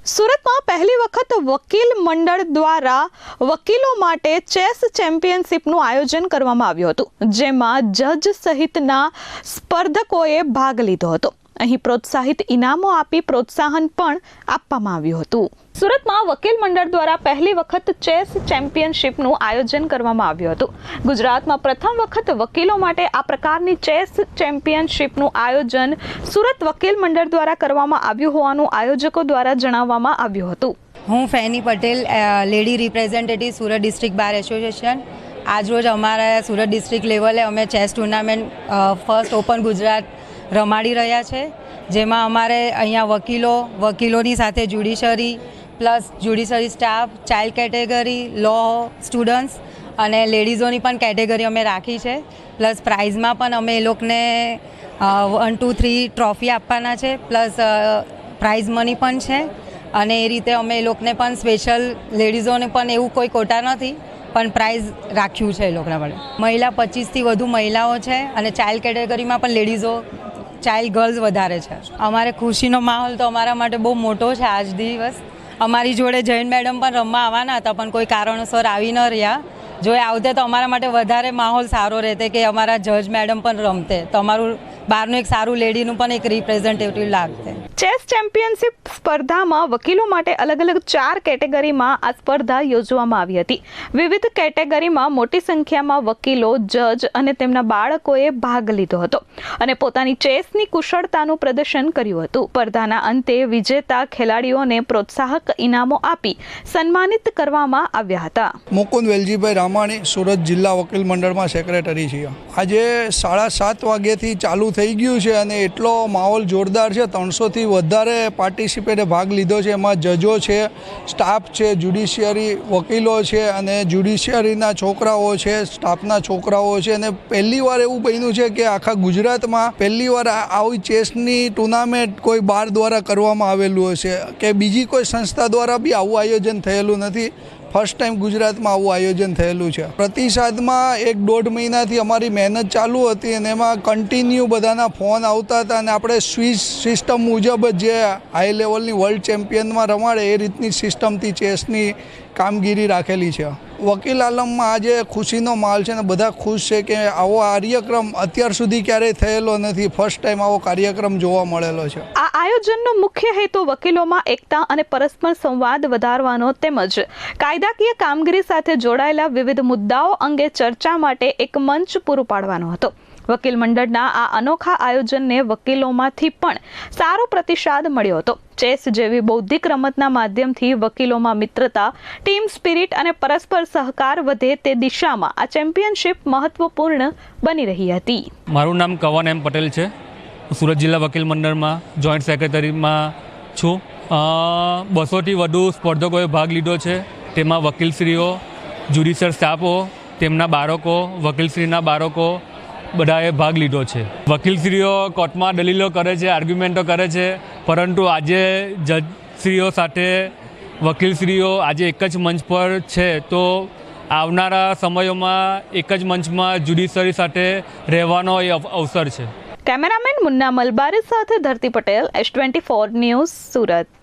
સુરતમાં પહેલી વખત વકીલ મંડળ દ્વારા વકીલો માટે ચેસ ચેમ્પિયનશિપનું આયોજન કરવામાં આવ્યું હતું, જેમાં જજ સહિતના સ્પર્ધકોએ ભાગ લીધો હતો. અહીં પ્રોત્સાહિત ઇનામો આપી પ્રોત્સાહન પણ આપવામાં આવ્યું હતું. સુરતમાં વકીલ મંડળ દ્વારા પહેલી વખત ચેસ ચેમ્પિયનશિપનું આયોજન કરવામાં આવ્યું હતું. ગુજરાતમાં પ્રથમ વખત વકીલો માટે આ પ્રકારની ચેસ ચેમ્પિયનશિપનું આયોજન સુરત વકીલ મંડળ દ્વારા કરવામાં આવ્યું હોવાનું આયોજકો દ્વારા જણાવવામાં આવ્યું હતું. હું Feni Patel, lady representative Surat district bar association. આજરોજ અમારા સુરત ડિસ્ટ્રિક્ટ લેવલે અમે chess tournament first open Gujarat રમાડી રહ્યા છે, જેમાં અમારે અહીંયા વકીલોની સાથે judiciary plus judiciary staff, child category, law students અને લેડીઝોની પણ કેટેગરી અમે રાખી છે. પ્લસ પ્રાઇઝમાં પણ અમે એ લોકોને 1, 2, 3 ટ્રોફી આપવાના છે, પ્લસ પ્રાઇઝ મની પણ છે. અને એ રીતે અમે એ લોકોને પણ સ્પેશિયલ લેડીઝોને પણ એવું કોઈ કોટા નથી, પણ પ્રાઇઝ રાખ્યું છે એ લોકોના માટે. મહિલા 25થી વધુ મહિલાઓ છે અને ચાઇલ્ડ કેટેગરીમાં પણ લેડીઝો, ચાઇલ્ડ ગર્લ્સ વધારે છે. અમારે ખુશીનો માહોલ તો અમારા માટે બહુ મોટો છે. આજ દિવસ અમારી જોડે જૈન મેડમ પણ રમવા આવવાના હતા, પણ કોઈ કારણોસર આવી ન રહ્યા. જો એ આવતે તો અમારા માટે વધારે માહોલ સારો રહેતે કે અમારા જજ મેડમ પણ રમતે, તો અમારું બહારનું એક સારું લેડીનું પણ એક રિપ્રેઝેન્ટેટિવ લાગતે. ચેસ ચેમ્પિયનશિપ સ્પર્ધામાં વકીલો માટે અલગ અલગ 4 કેટેગરીમાં આ સ્પર્ધા યોજવામાં આવી હતી. વિવિધ કેટેગરીમાં મોટી સંખ્યામાં વકીલો, જજ અને તેમના બાળકોએ ભાગ લીધો હતો અને પોતાની ચેસની કુશળતાનું પ્રદર્શન કર્યું હતું. સ્પર્ધાના અંતે વિજેતા ખેલાડીઓને પ્રોત્સાહક ઇનામો આપી સન્માનિત કરવામાં આવ્યા હતા. મુકુંદ વેલજીભાઈ રામાણી, સુરત જિલ્લા વકીલ મંડળમાં સેક્રેટરી છીએ. આજે 7:30 વાગ્યાથી ચાલુ થઈ ગયું છે અને એટલો માહોલ જોરદાર છે. 300થી વધારે પાર્ટિસિપેટે ભાગ લીધો છે. એમાં જજો છે, સ્ટાફ છે, જ્યુડિશિયરી વકીલો છે અને જ્યુડિશિયરીના છોકરાઓ છે, સ્ટાફના છોકરાઓ છે. અને પહેલીવાર એવું બન્યું છે કે આખા ગુજરાતમાં પહેલીવાર આવી ચેસની ટુર્નામેન્ટ કોઈ બાર દ્વારા કરવામાં આવેલું હશે કે બીજી કોઈ સંસ્થા દ્વારા બી આવું આયોજન થયેલું નથી. ફર્સ્ટ ટાઈમ ગુજરાતમાં આવું આયોજન થયેલું છે. પ્રતિસાદમાં 1-1.5 મહિનાથી અમારી મહેનત ચાલુ હતી અને એમાં કન્ટિન્યુ બધાના ફોન આવતા હતા અને આપણે સ્વિસ સિસ્ટમ મુજબ જ જે હાઈ લેવલની વર્લ્ડ ચેમ્પિયનમાં રમાડે એ રીતની સિસ્ટમથી ચેસની કામગીરી રાખેલી છે. વકીલ આલમમાં આજે ખુશીનો માલ છે અને બધા ખુશ છે કે આવો કાર્યક્રમ અત્યાર સુધી ક્યારેય થયેલો નથી. ફર્સ્ટ ટાઈમ આવો કાર્યક્રમ જોવા મળેલો છે. આ આયોજનનો મુખ્ય હેતુ વકીલોમાં એકતા અને પરસ્પર સંવાદ વધારવાનો તેમજ કાયદાકીય કામગીરી સાથે જોડાયેલા વિવિધ મુદ્દાઓ અંગે ચર્ચા માટે એક મંચ પૂરું પાડવાનો હતો. વકીલ મંડળના આ અનોખા આયોજનને વકીલોમાંથી પણ સારો પ્રતિસાદ મળ્યો હતો. ચેસ જેવી બૌદ્ધિક રમતના માધ્યમથી વકીલોમાં મિત્રતા, ટીમ સ્પિરિટ અને પરસ્પર સહકાર વધે તે દિશામાં આ ચેમ્પિયનશિપ મહત્વપૂર્ણ બની રહી હતી. મારું નામ કવન એમ પટેલ છે. સુરત જિલ્લા વકીલ મંડળમાં જોઈન્ટ સેક્રેટરીમાં છું. 200થી વધુ સ્પર્ધકોએ ભાગ લીધો છે. તેમાં વકીલશ્રીઓ, જ્યુડિશિયલ સ્ટાફો, તેમના બાળકો, વકીલશ્રીના બાળકો બધાએ ભાગ લીધો છે. વકીલશ્રીઓ કોર્ટમાં દલીલો કરે છે, આર્ગ્યુમેન્ટો કરે છે, પરંતુ આજે જજશ્રીઓ સાથે વકીલશ્રીઓ આજે એક જ મંચ પર છે. તો આવનારા સમયોમાં એક જ મંચમાં જ્યુડિશરી સાથે રહેવાનો એ અવસર છે. કેમેરામેન મુન્ના મલબારી સાથે ધરતી પટેલ, S24 ન્યૂઝ, સુરત.